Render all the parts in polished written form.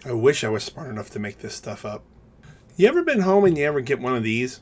I wish I was smart enough to make this stuff up. You ever been home and you ever get one of these?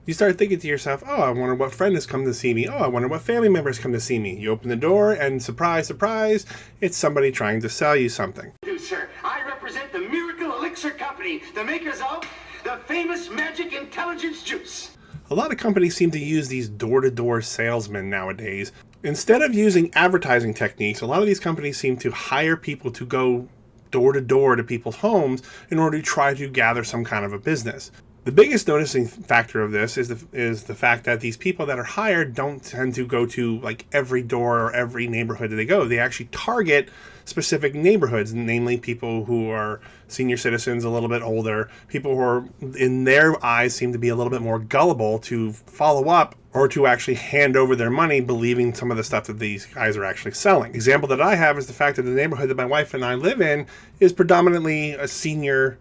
You start thinking to yourself, oh, I wonder what friend has come to see me. Oh, I wonder what family members come to see me. You open the door and surprise, surprise, it's somebody trying to sell you something. Sir, I represent the Miracle Elixir Company, the makers of the famous magic intelligence juice. A lot of companies seem to use these door-to-door salesmen nowadays. Instead of using advertising techniques, a lot of these companies seem to hire people to go door-to-door to people's homes in order to try to gather some kind of a business. The biggest noticing factor of this is the fact that these people that are hired don't tend to go to like every door or every neighborhood that they go. They actually target specific neighborhoods, namely people who are senior citizens, a little bit older, people who are, in their eyes, seem to be a little bit more gullible to follow up or to actually hand over their money, believing some of the stuff that these guys are actually selling. Example that I have is the fact that the neighborhood that my wife and I live in is predominantly a senior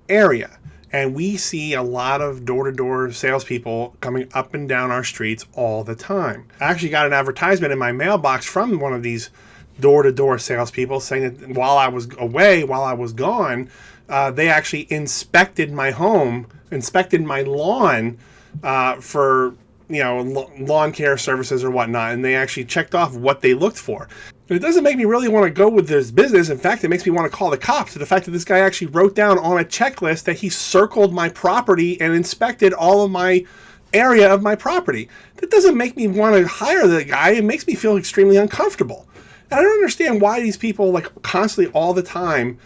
area. And we see a lot of door-to-door salespeople coming up and down our streets all the time. I actually got an advertisement in my mailbox from one of these door-to-door salespeople saying that while I was away, while I was gone, they actually inspected my home, inspected my lawn for lawn care services or whatnot, and they actually checked off what they looked for. But it doesn't make me really want to go with this business. In fact, it makes me want to call the cops to the fact that this guy actually wrote down on a checklist that he circled my property and inspected all of my area of my property. That doesn't make me want to hire the guy. It makes me feel extremely uncomfortable. And I don't understand why these people, like, constantly all the time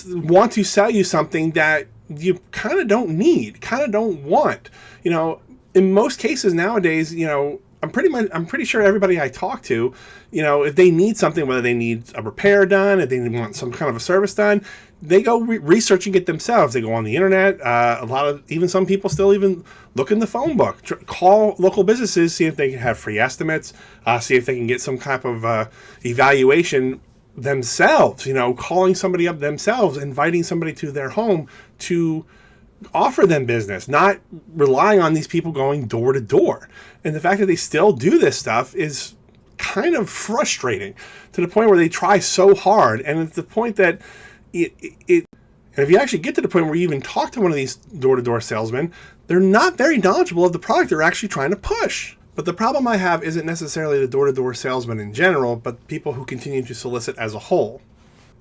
want to sell you something that you kind of don't need, kind of don't want. In most cases nowadays, I'm pretty sure everybody I talk to, if they need something, whether they need a repair done, if they want some kind of a service done, they go researching it themselves. They go on the internet. Even some people still even look in the phone book, call local businesses, see if they can have free estimates, see if they can get some type of evaluation themselves, calling somebody up themselves, inviting somebody to their home to offer them business, not relying on these people going door to door. And the fact that they still do this stuff is kind of frustrating to the point where they try so hard. And it's the point that and if you actually get to the point where you even talk to one of these door-to-door salesmen, they're not very knowledgeable of the product they're actually trying to push. But the problem I have isn't necessarily the door-to-door salesman in general, but people who continue to solicit as a whole.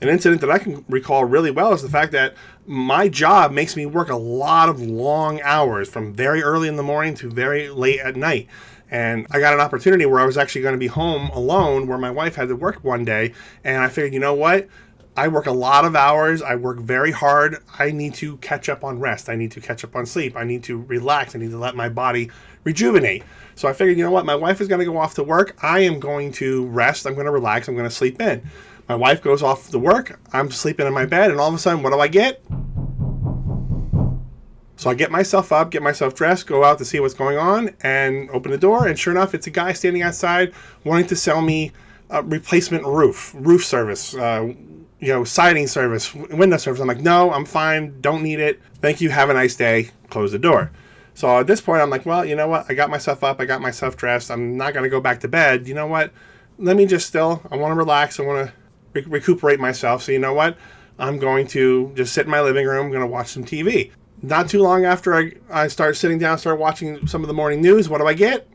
An incident that I can recall really well is the fact that my job makes me work a lot of long hours from very early in the morning to very late at night. And I got an opportunity where I was actually going to be home alone, where my wife had to work one day. And I figured, you know what? I work a lot of hours. I work very hard. I need to catch up on rest. I need to catch up on sleep. I need to relax. I need to let my body rejuvenate. So I figured, you know what? My wife is going to go off to work. I am going to rest. I'm going to relax. I'm going to sleep in. My wife goes off to work. I'm sleeping in my bed. And all of a sudden, what do I get? So I get myself up, get myself dressed, go out to see what's going on, and open the door. And sure enough, it's a guy standing outside wanting to sell me a replacement roof service, siding service, window service. I'm like, no, I'm fine. Don't need it. Thank you. Have a nice day. Close the door. So at this point, I'm like, well, you know what? I got myself up. I got myself dressed. I'm not going to go back to bed. You know what? Let me just I want to relax. I want to recuperate myself. So you know what? I'm going to just sit in my living room. I'm going to watch some TV. Not too long after I start sitting down, start watching some of the morning news, what do I get?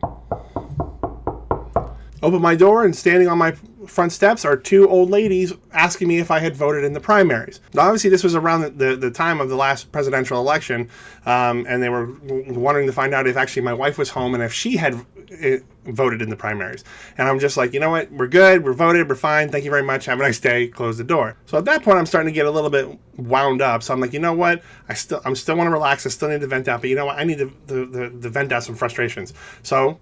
Open my door, and standing on my front steps are two old ladies asking me if I had voted in the primaries. Now, obviously, this was around the time of the last presidential election, and they were wanting to find out if actually my wife was home and if she had voted in the primaries. And I'm just like, you know what? We're good. We're voted. We're fine. Thank you very much. Have a nice day. Close the door. So at that point, I'm starting to get a little bit wound up. So I'm like, you know what? I'm still want to relax. I still need to vent out. But you know what? I need to vent out some frustrations. So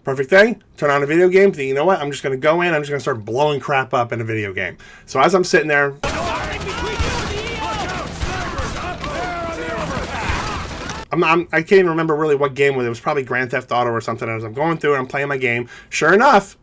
perfect thing, turn on a video game. Think, you know what? I'm just going to go in. I'm just going to start blowing crap up in a video game. So as I'm sitting there, I can't even remember really what game it was. It was probably Grand Theft Auto or something. As I'm going through and I'm playing my game, sure enough.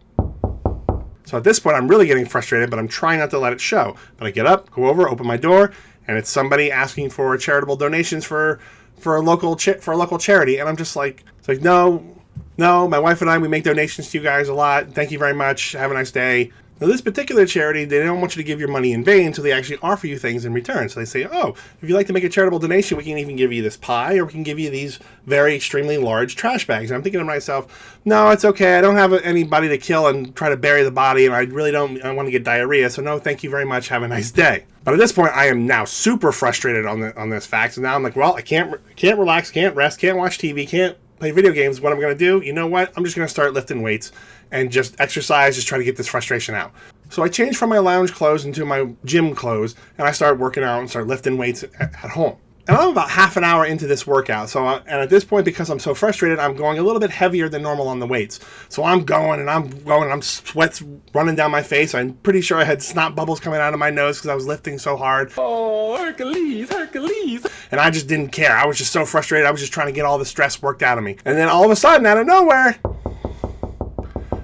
So at this point, I'm really getting frustrated, but I'm trying not to let it show. But I get up, go over, open my door, and it's somebody asking for charitable donations for a local charity. And I'm just like, it's like, no, my wife and I, we make donations to you guys a lot. Thank you very much. Have a nice day. Now, this particular charity, they don't want you to give your money in vain, so they actually offer you things in return. So they say, oh, if you'd like to make a charitable donation, we can even give you this pie, or we can give you these very extremely large trash bags. And I'm thinking to myself, no, it's okay. I don't have anybody to kill and try to bury the body, and I really don't I want to get diarrhea, so no, thank you very much. Have a nice day. But at this point, I am now super frustrated on this fact. So now I'm like, well, I can't relax, can't rest, can't watch TV, can't play video games. What I'm going to do, you know what? I'm just going to start lifting weights and just exercise, just try to get this frustration out. So I changed from my lounge clothes into my gym clothes, and I started working out and started lifting weights at home. And I'm about half an hour into this workout. And at this point, because I'm so frustrated, I'm going a little bit heavier than normal on the weights. So I'm going, and I'm sweat's running down my face. I'm pretty sure I had snot bubbles coming out of my nose because I was lifting so hard. Oh, Hercules, Hercules. And I just didn't care. I was just so frustrated. I was just trying to get all the stress worked out of me. And then all of a sudden, out of nowhere,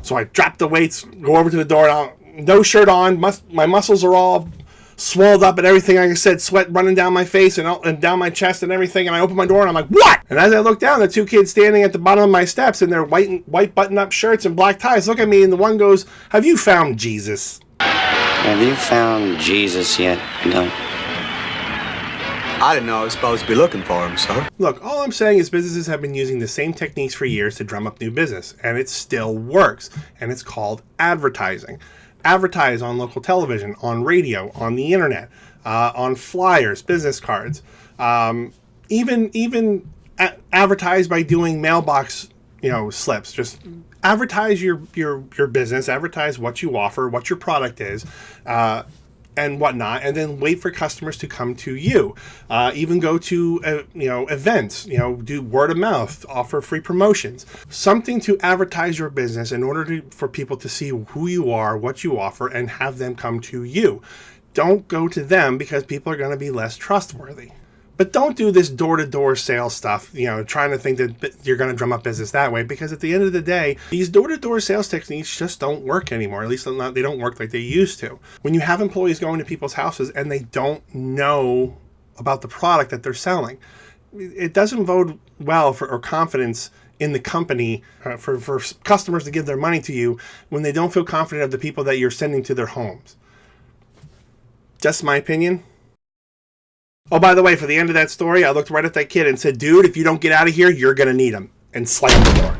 so I drop the weights, go over to the door, and no shirt on. My muscles are all swelled up and everything. Like I said, sweat running down my face and down my chest and everything. And I open my door and I'm like, what? And as I look down, the two kids standing at the bottom of my steps in their white button-up shirts and black ties look at me, and the one goes, have you found Jesus? Have you found Jesus yet? No. I didn't know I was supposed to be looking for him, sir. Look, all I'm saying is businesses have been using the same techniques for years to drum up new business, and it still works. And it's called advertising. Advertise on local television, on radio, on the internet, on flyers, business cards, even advertise by doing mailbox, slips. Just advertise your business, advertise what you offer, what your product is, and whatnot, and then wait for customers to come to you. Even go to events, do word of mouth, offer free promotions, something to advertise your business in order for people to see who you are, what you offer, and have them come to you. Don't go to them, because people are going to be less trustworthy. But don't do this door-to-door sales stuff, trying to think that you're going to drum up business that way, because at the end of the day, these door-to-door sales techniques just don't work anymore. At least they don't work like they used to. When you have employees going to people's houses and they don't know about the product that they're selling, it doesn't bode well or confidence in the company for customers to give their money to you when they don't feel confident of the people that you're sending to their homes. Just my opinion. Oh, by the way, for the end of that story, I looked right at that kid and said, dude, if you don't get out of here, you're going to need him. And slammed the door.